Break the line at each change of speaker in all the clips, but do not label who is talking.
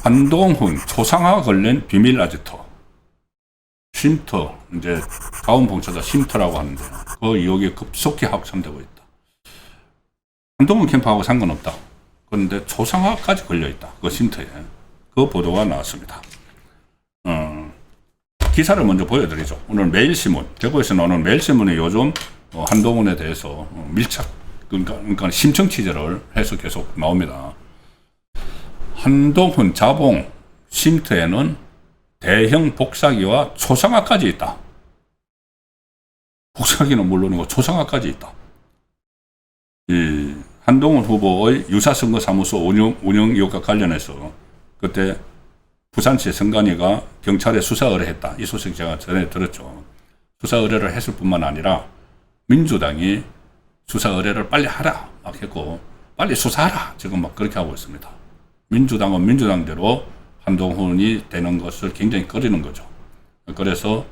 한동훈 초상화 걸린 비밀 아지토 쉼터, 이제 자원봉사자 쉼터라고 하는데 그 의혹이 급속히 확산되고 있다. 한동훈 캠프하고 상관없다. 그런데 초상화까지 걸려있다. 그 쉼터에. 그 보도가 나왔습니다. 기사를 먼저 보여드리죠. 오늘 매일신문, 대구에서 나오는 매일신문에 요즘 한동훈에 대해서 밀착, 그러니까 심층 취재를 해서 계속 나옵니다. 한동훈 자봉 쉼터에는 대형 복사기와 초상화까지 있다. 복사기는 물론이고 초상화까지 있다. 이 한동훈 후보의 유사선거사무소 운영 의혹과 관련해서 그때 부산시 선관위가 경찰에 수사 의뢰했다. 이 소식 제가 전에 들었죠. 수사 의뢰를 했을 뿐만 아니라 민주당이 수사 의뢰를 빨리 하라 막 했고 빨리 수사하라 지금 막 그렇게 하고 있습니다. 민주당은 민주당대로 한동훈이 되는 것을 굉장히 꺼리는 거죠. 그래서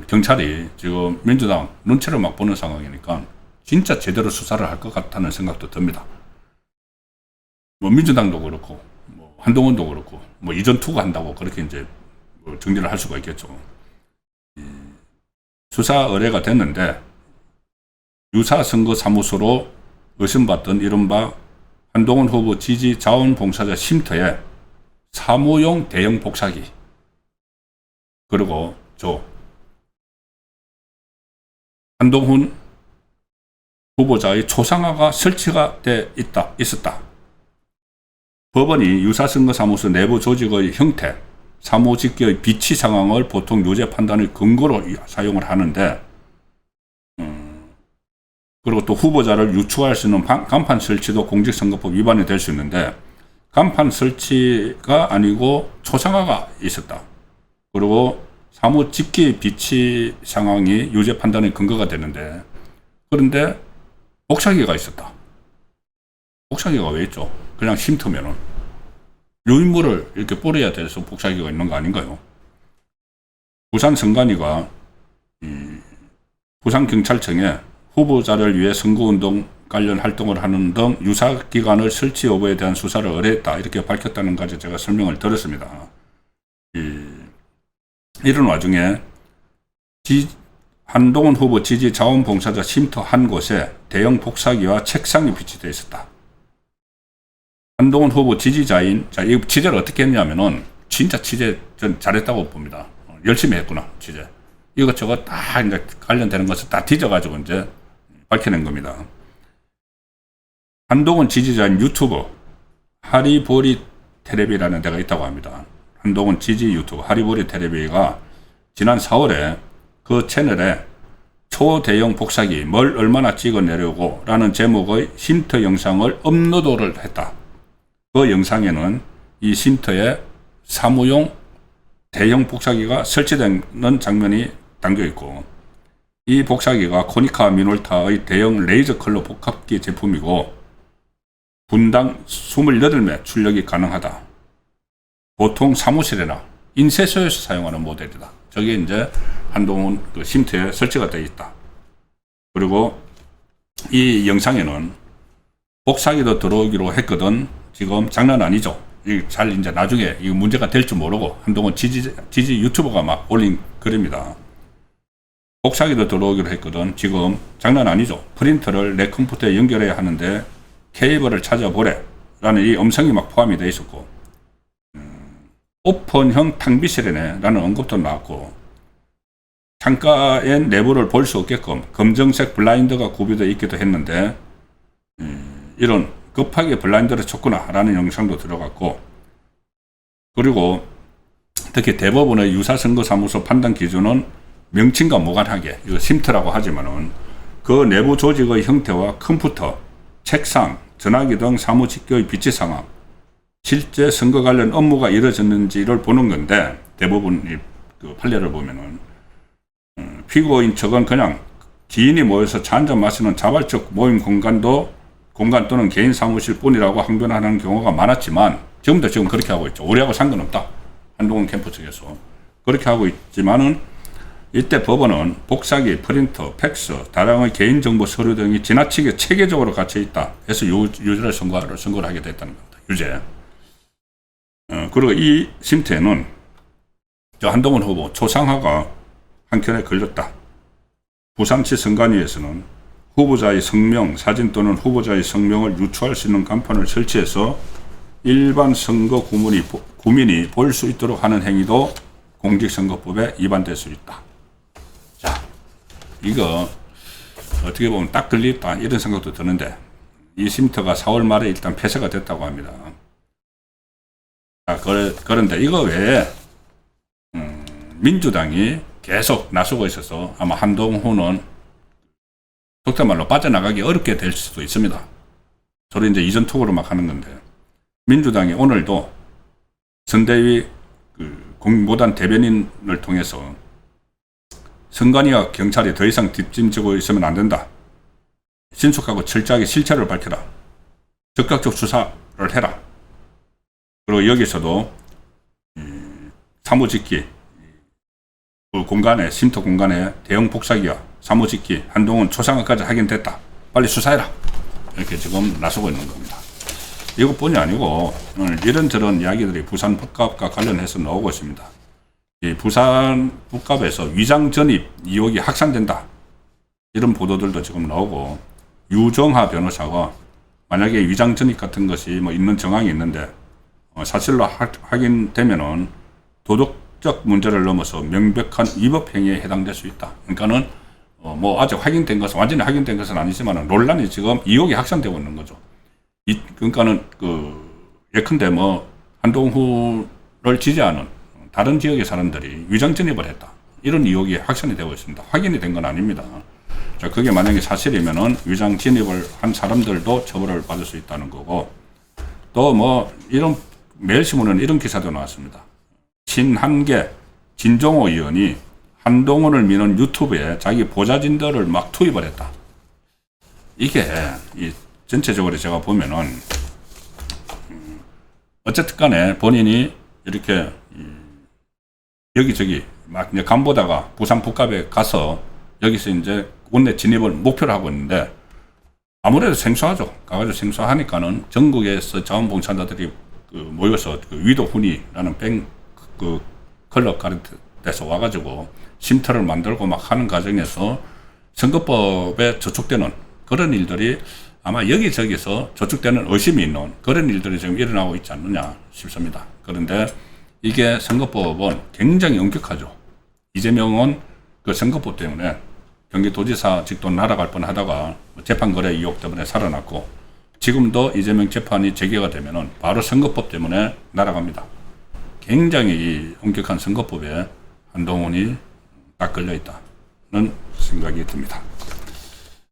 경찰이 지금 민주당 눈치를 막 보는 상황이니까 진짜 제대로 수사를 할 것 같다는 생각도 듭니다. 뭐 민주당도 그렇고 뭐 한동훈도 그렇고 뭐 이전 투구한다고 그렇게 이제 뭐 정리를 할 수가 있겠죠. 수사 의뢰가 됐는데 유사선거사무소로 의심받던 이른바 한동훈 후보 지지 자원봉사자 쉼터에 사무용 대형 복사기 그리고 한동훈 후보자의 초상화가 설치가 있었다. 법원이 유사선거사무소 내부 조직의 형태, 사무직계의 비치 상황을 보통 유죄 판단의 근거로 사용을 하는데 그리고 또 후보자를 유추할 수 있는 간판 설치도 공직선거법 위반이 될 수 있는데 간판 설치가 아니고 초상화가 있었다. 그리고 사무직계 비치 상황이 유죄 판단의 근거가 되는데 그런데 복사기가 있었다. 복사기가 왜 있죠? 그냥 쉼터면은 유인물을 이렇게 뿌려야 돼서 복사기가 있는 거 아닌가요? 부산 선관위가 부산경찰청에 후보자를 위해 선거운동 관련 활동을 하는 등 유사기관을 설치 여부에 대한 수사를 의뢰했다. 이렇게 밝혔다는 것까지 제가 설명을 드렸습니다. 이런 와중에 한동훈 후보 지지 자원봉사자 쉼터 한 곳에 대형 복사기와 책상이 비치되어 있었다. 한동훈 후보 지지자인, 자, 이 취재를 어떻게 했냐면은, 진짜 취재 전 잘했다고 봅니다. 열심히 했구나, 취재. 이것저것 다 이제 관련되는 것을 다 뒤져가지고 이제 밝혀낸 겁니다. 한동훈 지지자인 유튜버, 하리보리 테레비라는 데가 있다고 합니다. 한동훈 지지 유튜버, 하리보리 테레비가 지난 4월에 그 채널에 초대형 복사기 뭘 얼마나 찍어내려고 라는 제목의 쉼터 영상을 업로드를 했다. 그 영상에는 이 쉼터에 사무용 대형 복사기가 설치되는 장면이 담겨 있고 이 복사기가 코니카 미놀타의 대형 레이저 컬러 복합기 제품이고 분당 28매 출력이 가능하다. 보통 사무실이나 인쇄소에서 사용하는 모델이다. 저게 이제 한동훈 그 쉼터에 설치가 되어 있다. 그리고 이 영상에는 복사기도 들어오기로 했거든. 지금 장난 아니죠. 잘 이제 나중에 이 문제가 될 줄 모르고 한동훈 지지 유튜버가 막 올린 글입니다. 복사기도 들어오기로 했거든. 지금 장난 아니죠. 프린터를 내 컴퓨터에 연결해야 하는데 케이블을 찾아보래 라는 이 음성이 막 포함이 되어 있었고 오픈형 탕비실이네 라는 언급도 나왔고 창가엔 내부를 볼 수 없게끔 검정색 블라인드가 구비되어 있기도 했는데 이런 급하게 블라인드를 쳤구나 라는 영상도 들어갔고 그리고 특히 대법원의 유사선거사무소 판단 기준은 명칭과 무관하게 이거 쉼터라고 하지만은 그 내부 조직의 형태와 컴퓨터, 책상, 전화기 등 사무직계의 비치 상황 실제 선거 관련 업무가 이루어졌는지를 보는 건데 대부분 그 판례를 보면은 피고인 측은 그냥 지인이 모여서 차 한잔 마시는 자발적 모임 공간 또는 개인 사무실 뿐이라고 항변하는 경우가 많았지만 지금도 그렇게 하고 있죠. 우리하고 상관없다. 한동훈 캠프 측에서 그렇게 하고 있지만은 이때 법원은 복사기, 프린터, 팩스, 다량의 개인정보 서류 등이 지나치게 체계적으로 갇혀 있다 해서 유죄를 선고를 하게 됐다는 겁니다. 유죄. 그리고 이 쉼터에는 저 한동훈 후보 초상화가 한켠에 걸렸다. 부산시 선관위에서는 후보자의 성명, 사진 또는 후보자의 성명을 유추할 수 있는 간판을 설치해서 일반 선거 구민이 볼 수 있도록 하는 행위도 공직선거법에 위반될 수 있다. 자, 이거 어떻게 보면 딱 걸렸다 이런 생각도 드는데 이 쉼터가 4월 말에 일단 폐쇄가 됐다고 합니다. 자, 그런데 이거 외에 민주당이 계속 나서고 있어서 아마 한동훈은 속된 말로 빠져나가기 어렵게 될 수도 있습니다. 서로 이제 이전 투구로 막 하는 건데 민주당이 오늘도 선대위 공보단 대변인을 통해서 선관위와 경찰이 더 이상 뒷짐지고 있으면 안 된다. 신속하고 철저하게 실체를 밝혀라. 적극적 수사를 해라. 그리고 여기서도 사무직기 공간에 쉼터 공간에 대형 복사기와 사무직기 한동훈 초상화까지 확인됐다. 빨리 수사해라. 이렇게 지금 나서고 있는 겁니다. 이것뿐이 아니고 오늘 이런저런 이야기들이 부산 북갑과 관련해서 나오고 있습니다. 이 부산 북갑에서 위장 전입 의혹이 확산된다. 이런 보도들도 지금 나오고 유정하 변호사가 만약에 위장 전입 같은 것이 뭐 있는 정황이 있는데 사실로 확인되면은 도덕적 문제를 넘어서 명백한 위법 행위에 해당될 수 있다. 그러니까는 뭐 아직 확인된 것은 완전히 확인된 것은 아니지만 논란이 지금 의혹이 확산되고 있는 거죠. 그러니까는 예컨대 뭐 한동훈을 지지하는 다른 지역의 사람들이 위장 전입을 했다. 이런 의혹이 확산이 되고 있습니다. 확인이 된 건 아닙니다. 자, 그게 만약에 사실이면은 위장 진입을 한 사람들도 처벌을 받을 수 있다는 거고 또 뭐 이런 매일신문은 이런 기사도 나왔습니다. 신한계 진종호 의원이 한동훈을 미는 유튜브에 자기 보좌진들을 막 투입을 했다. 이게 전체적으로 제가 보면은 어쨌든 간에 본인이 이렇게 여기저기 막 이제 간보다가 부산 북갑에 가서 여기서 이제 원내 진입을 목표로 하고 있는데 아무래도 생소하죠. 가가지고 생소하니까는 전국에서 자원봉사자들이 모여서 위도훈이라는 클럽 가는 데서 와가지고 쉼터를 만들고 막 하는 과정에서 선거법에 저촉되는 그런 일들이 아마 여기저기서 저촉되는 의심이 있는 그런 일들이 지금 일어나고 있지 않느냐 싶습니다. 그런데 이게 선거법은 굉장히 엄격하죠. 이재명은 그 선거법 때문에 경기도지사직도 날아갈 뻔하다가 재판거래 의혹 때문에 살아났고 지금도 이재명 재판이 재개가 되면은 바로 선거법 때문에 날아갑니다. 굉장히 엄격한 선거법에 한동훈이 딱 걸려 있다는 생각이 듭니다.